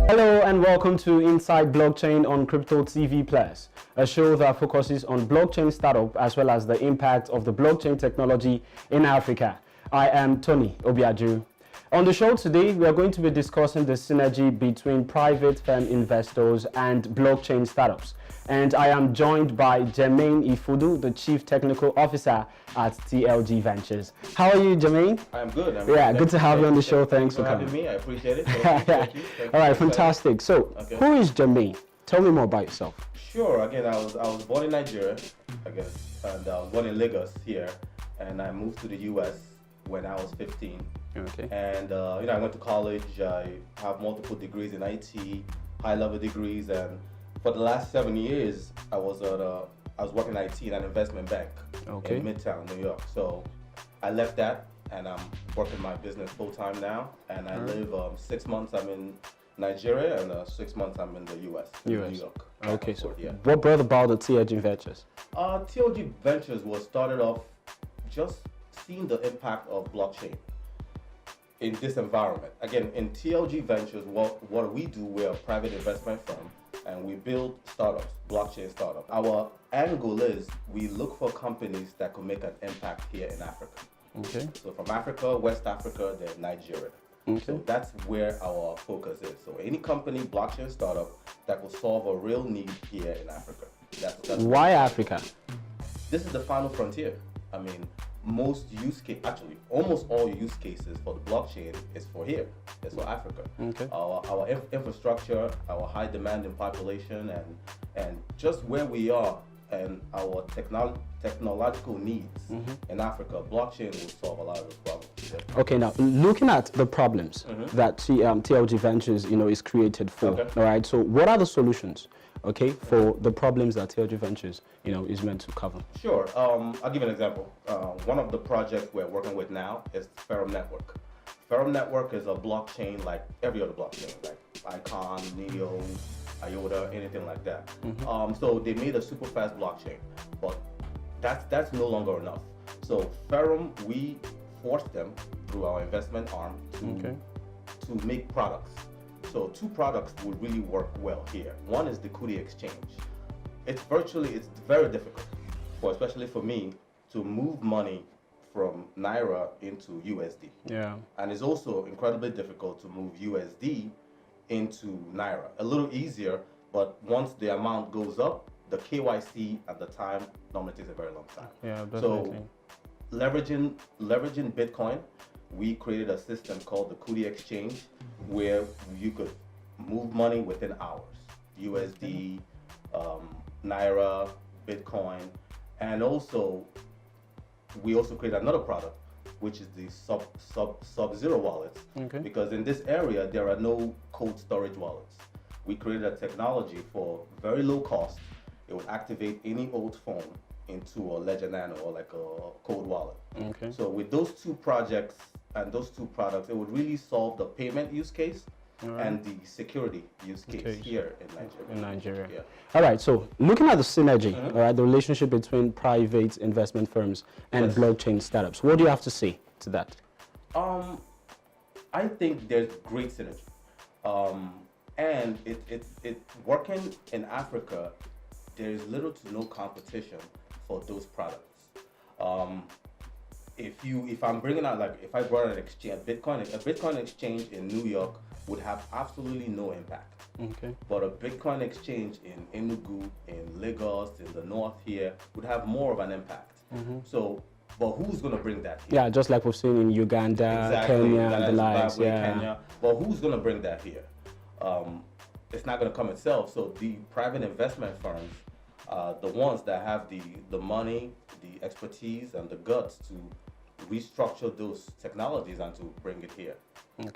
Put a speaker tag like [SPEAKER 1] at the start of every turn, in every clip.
[SPEAKER 1] Hello and welcome to Inside Blockchain on CryptoTV Plus, a show that focuses on blockchain startup as well as the impact of the blockchain technology in Africa. I am Tony Obiaju. On the show today, we are going to be discussing the synergy between private firm investors and blockchain startups. And I am joined by Germaine Ifudu, the Chief Technical Officer at TLG Ventures. How are you, Germaine?
[SPEAKER 2] I'm good.
[SPEAKER 1] Good to have you on the show. Thanks for
[SPEAKER 2] having me. I appreciate it. Thank you.
[SPEAKER 1] All right, fantastic. So, who is Germaine? Tell me more about yourself.
[SPEAKER 2] Sure. Again, I was born in Nigeria, and I was born in Lagos here, and I moved to the U.S. when I was 15.
[SPEAKER 1] Okay.
[SPEAKER 2] And I went to college. I have multiple degrees in IT, high-level degrees, and for the last 7 years, I was working IT in an investment bank in Midtown, New York. So I left that, and I'm working my business full-time now. And I live 6 months I'm in Nigeria, and 6 months I'm in the US. New York.
[SPEAKER 1] Okay, so what brought about the TLG Ventures?
[SPEAKER 2] TLG Ventures was started off just seeing the impact of blockchain in this environment. Again, in TLG Ventures, what we do, we're a private investment firm, and we build startups, blockchain startups. Our end goal is we look for companies that can make an impact here in Africa.
[SPEAKER 1] Okay.
[SPEAKER 2] So from Africa, West Africa, then Nigeria.
[SPEAKER 1] Okay.
[SPEAKER 2] So that's where our focus is. So any company, blockchain startup that will solve a real need here in Africa. That's
[SPEAKER 1] why Africa?
[SPEAKER 2] This is the final frontier. I mean, most use case, actually, almost all use cases for the blockchain is for here. It's for Africa.
[SPEAKER 1] Okay.
[SPEAKER 2] Our infrastructure, our high demanding population, and just where we are and our technological needs in Africa, blockchain will solve a lot of those problems. Yeah.
[SPEAKER 1] Okay, now looking at the problems that TLG Ventures, is created for. All right. So what are the solutions? Okay, for the problems that TLG Ventures, is meant to cover? Sure.
[SPEAKER 2] I'll give you an example. One of the projects we're working with now is Ferrum Network. Ferrum Network is a blockchain like every other blockchain, like Icon, Neo, IOTA, anything like that. So they made a super fast blockchain, but that's no longer enough. So Ferrum, we forced them through our investment arm to make products. So two products would really work well here. One is the Kudi exchange. It's very difficult, especially for me, to move money from Naira into USD. Yeah. And it's also incredibly difficult to move USD into Naira. A little easier, but once the amount goes up, the KYC at the time normally takes a very long time.
[SPEAKER 1] Yeah, definitely.
[SPEAKER 2] So leveraging Bitcoin, we created a system called the Kudi exchange where you could move money within hours. USD, Naira, Bitcoin, and also we also created another product, which is the sub-zero wallets. Because in this area there are no cold storage wallets. We created a technology for very low cost. It would activate any old phone into a Ledger Nano or like a cold wallet. So with those two projects and those two products, it would really solve the payment use case and the security use case here in Nigeria. Yeah.
[SPEAKER 1] All right, so looking at the synergy, all right, the relationship between private investment firms and blockchain startups, what do you have to say to that?
[SPEAKER 2] I think there's great synergy. And it working in Africa, there's little to no competition for those products. If I'm bringing out, like if I brought an exchange, a Bitcoin exchange in New York would have absolutely no impact. But a Bitcoin exchange in Enugu, in Lagos, in the north here would have more of an impact. So, but who's going to bring that here?
[SPEAKER 1] Yeah, just like we've seen in Uganda, Kenya, and the likes.
[SPEAKER 2] Kenya. But who's going to bring that here? It's not going to come itself. So the private investment firms, the ones that have the money, the expertise, and the guts to restructure those technologies and to bring it here.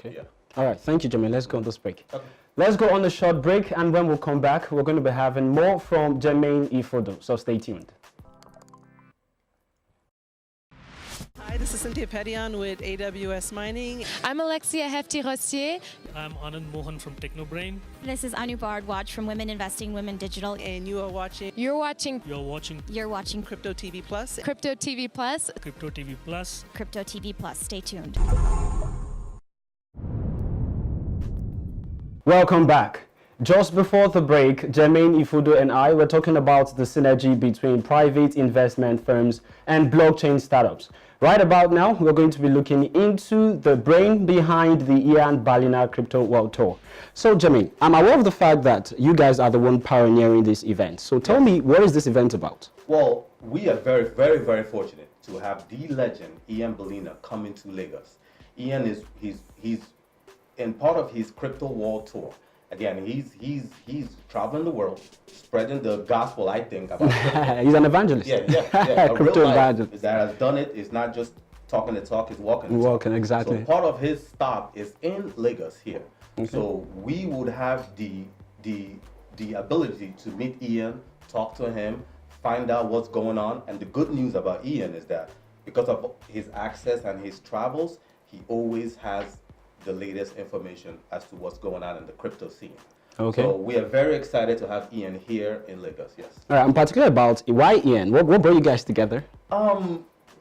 [SPEAKER 2] Yeah.
[SPEAKER 1] All right, thank you, Germaine. Let's go on this break. Let's go on a short break, and when we come back, we're going to be having more from Germaine Ifudu, so stay tuned.
[SPEAKER 3] Hi, this is Cynthia Petian with AWS Mining.
[SPEAKER 4] I'm Alexia Hefty-Rossier.
[SPEAKER 5] I'm Anand Mohan from Technobrain.
[SPEAKER 6] This is Anu Bardwaj from Women Investing, Women Digital.
[SPEAKER 3] And you are watching...
[SPEAKER 4] You're watching
[SPEAKER 6] CryptoTV
[SPEAKER 3] Plus.
[SPEAKER 4] CryptoTV Plus.
[SPEAKER 5] CryptoTV Plus.
[SPEAKER 6] CryptoTV Plus. Stay tuned.
[SPEAKER 1] Welcome back. Just before the break, Germaine, Ifudu and I were talking about the synergy between private investment firms and blockchain startups. Right about now, we're going to be looking into the brain behind the Ian Balina Crypto World Tour. So, Germaine, I'm aware of the fact that you guys are the one pioneering this event. So tell me, what is this event about?
[SPEAKER 2] Well, we are very, very, very fortunate to have the legend Ian Balina coming to Lagos. Ian he's in part of his Crypto World Tour. Again, he's traveling the world, spreading the gospel, I think, about crypto.
[SPEAKER 1] He's an evangelist.
[SPEAKER 2] Yeah. A
[SPEAKER 1] Crypto
[SPEAKER 2] real
[SPEAKER 1] evangelist.
[SPEAKER 2] that has done it is not just talking the talk, he's walking the talk.
[SPEAKER 1] Walking, exactly.
[SPEAKER 2] So part of his stop is in Lagos here.
[SPEAKER 1] Okay.
[SPEAKER 2] So we would have the ability to meet Ian, talk to him, find out what's going on. And the good news about Ian is that because of his access and his travels, he always has the latest information as to what's going on in the crypto scene.
[SPEAKER 1] Okay.
[SPEAKER 2] So we are very excited to have Ian here in Lagos, yes.
[SPEAKER 1] All right, I'm particular about why Ian. What brought you guys together?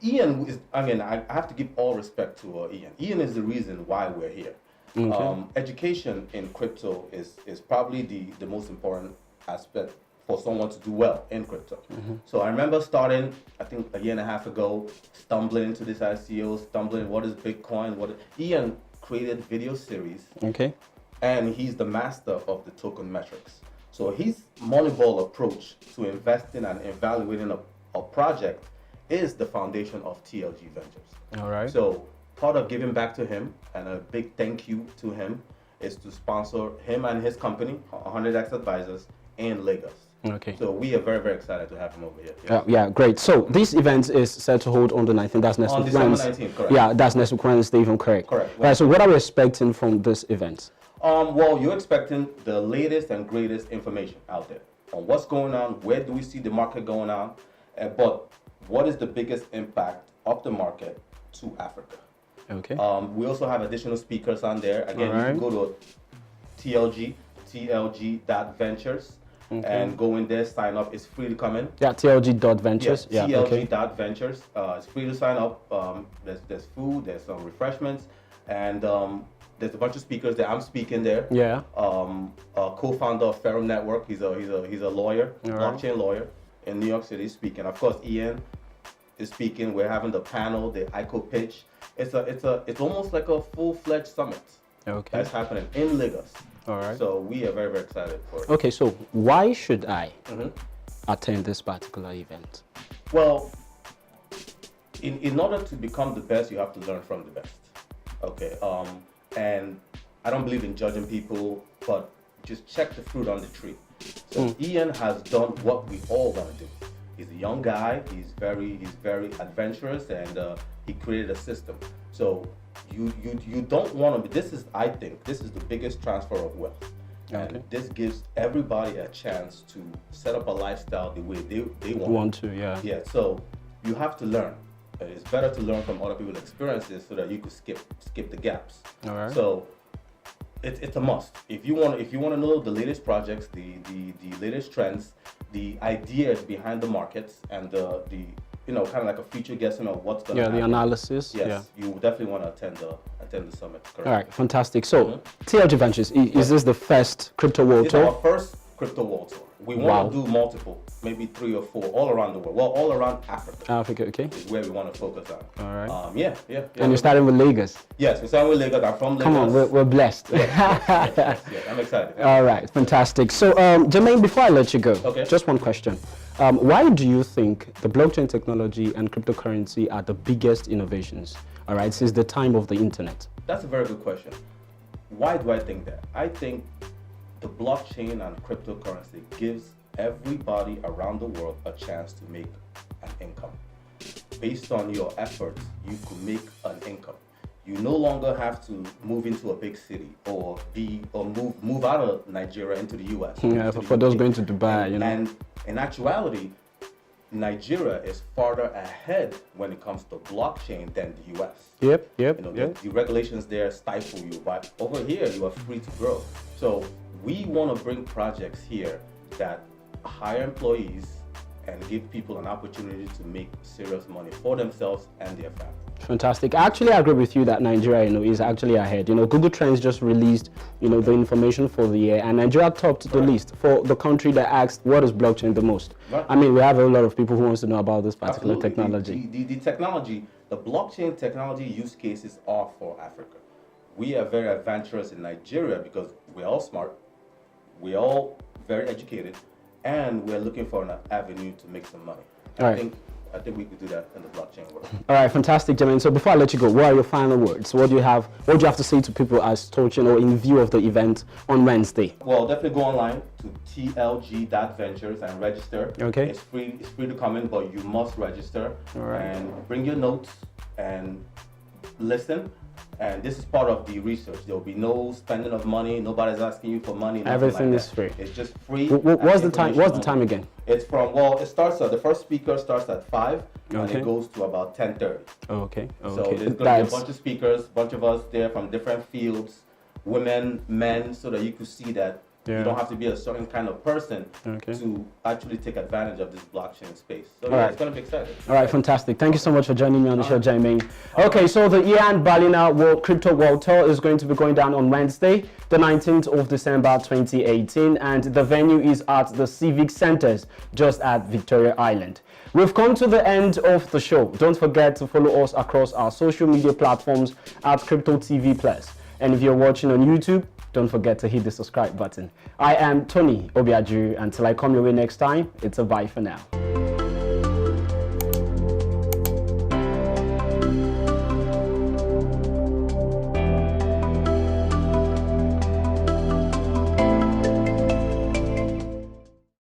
[SPEAKER 2] Ian is, I have to give all respect to Ian. Ian is the reason why we're here.
[SPEAKER 1] Okay.
[SPEAKER 2] Education in crypto is probably the most important aspect for someone to do well in crypto. So I remember starting, I think a year and a half ago, stumbling into this ICO, stumbling, what is Bitcoin, Ian created video series.
[SPEAKER 1] Okay.
[SPEAKER 2] And he's the master of the token metrics. So his Moneyball approach to investing and evaluating a project is the foundation of TLG Ventures.
[SPEAKER 1] All right.
[SPEAKER 2] So part of giving back to him, and a big thank you to him, is to sponsor him and his company, 100X Advisors, in Lagos.
[SPEAKER 1] Okay.
[SPEAKER 2] So we are very, very excited to have him over here. Yes.
[SPEAKER 1] Yeah, great. So this event is set to hold on the 19th. That's next
[SPEAKER 2] On
[SPEAKER 1] week.
[SPEAKER 2] December
[SPEAKER 1] Wednesday.
[SPEAKER 2] 19th, correct.
[SPEAKER 1] Yeah, that's next week Wednesday, if I'm correct.
[SPEAKER 2] Correct.
[SPEAKER 1] Right. So what are we expecting from this event?
[SPEAKER 2] Well, you're expecting the latest and greatest information out there on what's going on, where do we see the market going on, but what is the biggest impact of the market to Africa?
[SPEAKER 1] Okay.
[SPEAKER 2] We also have additional speakers on there. Again,
[SPEAKER 1] All right.
[SPEAKER 2] you can go to tlg.ventures and go in there, sign up. It's free to come in.
[SPEAKER 1] Yeah, TLG.ventures.
[SPEAKER 2] Yes,
[SPEAKER 1] Yeah, okay.
[SPEAKER 2] TLG.ventures. It's free to sign up. There's food, there's some refreshments, and there's a bunch of speakers there. I'm speaking there.
[SPEAKER 1] Yeah.
[SPEAKER 2] A co-founder of Ferrum Network. He's a lawyer,
[SPEAKER 1] All right.
[SPEAKER 2] blockchain lawyer in New York City, speaking. Of course, Ian is speaking. We're having the panel, the ICO pitch. It's almost like a full-fledged summit
[SPEAKER 1] Okay.
[SPEAKER 2] that's happening in Lagos.
[SPEAKER 1] All right.
[SPEAKER 2] So we are very, very excited for it.
[SPEAKER 1] Okay, so why should I
[SPEAKER 2] Mhm.
[SPEAKER 1] attend this particular event?
[SPEAKER 2] Well, in order to become the best, you have to learn from the best. Okay. And I don't believe in judging people, but just check the fruit on the tree. So Ian has done what we all want to do. He's a young guy. He's very adventurous, and he created a system. So you don't want to be. I think this is the biggest transfer of wealth, and
[SPEAKER 1] Okay.
[SPEAKER 2] this gives everybody a chance to set up a lifestyle the way they
[SPEAKER 1] Want to, yeah.
[SPEAKER 2] Yeah. So you have to learn. It's better to learn from other people's experiences so that you could skip the gaps.
[SPEAKER 1] All right.
[SPEAKER 2] So it's a must. If you want to know the latest projects, the latest trends, the ideas behind the markets, and the kind of like a future guessing of what's going to happen.
[SPEAKER 1] The analysis.
[SPEAKER 2] Yes,
[SPEAKER 1] Yeah.
[SPEAKER 2] you definitely want to attend the summit. Correct.
[SPEAKER 1] All right, fantastic. So, TLG Ventures, is this the first Crypto World
[SPEAKER 2] It's
[SPEAKER 1] Tour?
[SPEAKER 2] our first Crypto World Tour. We want to do multiple, maybe 3 or 4, all around the world. Well, all around Africa
[SPEAKER 1] Africa, okay.
[SPEAKER 2] is where we want to focus on.
[SPEAKER 1] All right.
[SPEAKER 2] Yeah.
[SPEAKER 1] And you're starting with Lagos.
[SPEAKER 2] Yes, we're starting with Lagos. I'm from Lagos.
[SPEAKER 1] Come on, we're blessed.
[SPEAKER 2] Yes, I'm excited.
[SPEAKER 1] All right, fantastic. So, Germaine, before I let you go,
[SPEAKER 2] Okay.
[SPEAKER 1] just one question. Why do you think the blockchain technology and cryptocurrency are the biggest innovations, all right, since the time of the internet?
[SPEAKER 2] That's a very good question. Why do I think that? I think the blockchain and cryptocurrency gives everybody around the world a chance to make an income. Based on your efforts, you could make an income. You no longer have to move into a big city or move out of Nigeria into the US.
[SPEAKER 1] Yeah,
[SPEAKER 2] into the
[SPEAKER 1] for those
[SPEAKER 2] UK.
[SPEAKER 1] going to Dubai, you know.
[SPEAKER 2] And in actuality, Nigeria is farther ahead when it comes to blockchain than the US.
[SPEAKER 1] Yep.
[SPEAKER 2] The regulations there stifle you, but over here you are free to grow. So we want to bring projects here that hire employees and give people an opportunity to make serious money for themselves and their family.
[SPEAKER 1] Fantastic. I actually agree with you that Nigeria, is actually ahead. Google Trends just released, the information for the year, and Nigeria topped the list for the country that asked what is blockchain the most.
[SPEAKER 2] Right.
[SPEAKER 1] I mean, we have a lot of people who wants to know about this particular
[SPEAKER 2] Absolutely.
[SPEAKER 1] technology.
[SPEAKER 2] The technology, the blockchain technology use cases are for Africa. We are very adventurous in Nigeria because we're all smart, we're all very educated, and we're looking for an avenue to make some money. I think we could do that in the blockchain world.
[SPEAKER 1] All right, fantastic, Germaine. So before I let you go, what are your final words? What do you have to say to people as touching or in view of the event on Wednesday?
[SPEAKER 2] Well, definitely go online to tlg.ventures and register.
[SPEAKER 1] Okay.
[SPEAKER 2] It's free to come in, but you must register.
[SPEAKER 1] All right.
[SPEAKER 2] And bring your notes and listen. And this is part of the research. There will be no spending of money. Nobody's asking you for money.
[SPEAKER 1] Everything
[SPEAKER 2] like
[SPEAKER 1] is free.
[SPEAKER 2] It's just free.
[SPEAKER 1] What's the time? What's the time again?
[SPEAKER 2] It's from, it starts the first speaker starts at 5 and
[SPEAKER 1] Okay.
[SPEAKER 2] it goes to about 10:30.
[SPEAKER 1] Okay.
[SPEAKER 2] So there's going to be a bunch of speakers, a bunch of us there from different fields, women, men, so that you could see that you don't have to be a certain kind of person to actually take advantage of this blockchain space. So
[SPEAKER 1] right.
[SPEAKER 2] it's going to be exciting.
[SPEAKER 1] All right, fantastic. Thank you so much for joining me on the show, Germaine. Okay, so the Balina Crypto World Tour is going to be going down on Wednesday, the 19th of December 2018, and the venue is at the Civic Centers just at Victoria Island. We've come to the end of the show. Don't forget to follow us across our social media platforms at CryptoTV Plus. And if you're watching on YouTube, don't forget to hit the subscribe button. I am Tony Obiaju. Until I come your way next time, it's a bye for now.